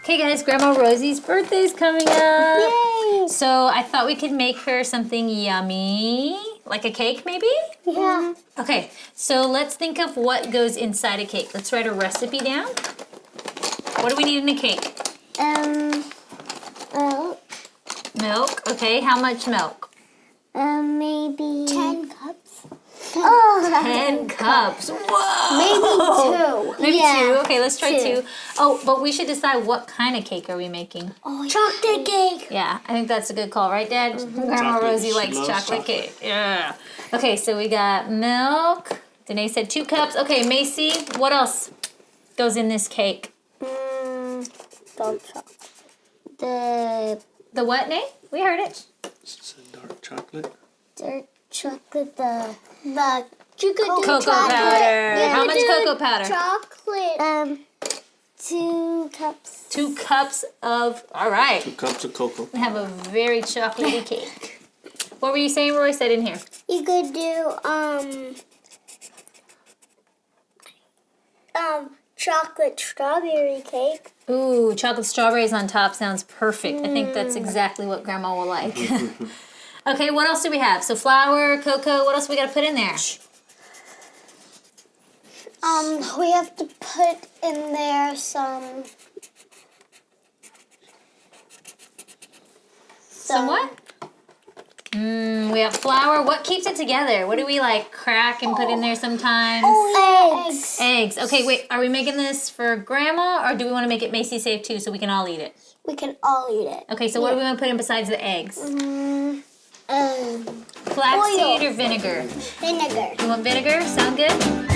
Okay, guys, Grandma Rosie's birthday's coming up. Yay! So I thought we could make her something yummy, like a cake maybe? Yeah. Okay, so let's think of what goes inside a cake. Let's write a recipe down. What do we need in a cake? Milk. Milk, okay, how much milk? Maybe 10 cups. Oh, 10 cups. Whoa! Maybe 2. Maybe 2. Okay, let's try 2. Oh, but we should decide what kind of cake are we making. Oh, chocolate cake. Yeah, I think that's a good call, right, Dad? Grandma Rosie likes chocolate cake. Yeah. Okay, so we got milk. Danae said 2 cups. Okay, Macy, what else goes in this cake? Dark chocolate. The what, Nate? We heard it. It's a dark chocolate. Dark chocolate. The Cocoa powder. Yeah. How much cocoa powder? Chocolate. 2 cups. 2 cups of. All right. 2 cups of cocoa. We have a very chocolatey cake. What were you saying, Royce? I didn't hear. You could do chocolate strawberry cake. Ooh, chocolate strawberries on top sounds perfect. I think that's exactly what Grandma will like. Okay, what else do we have? So flour, cocoa, what else we got to put in there? We have to put in there some what? We have flour. What keeps it together? What do we like crack and put in there sometimes? eggs. Eggs. Okay, wait. Are we making this for Grandma or do we want to make it Macy safe too so we can all eat it? We can all eat it. Okay, so what do we want to put in besides the eggs? Oil. Flaxseed or vinegar? Vinegar. You want vinegar? Sound good?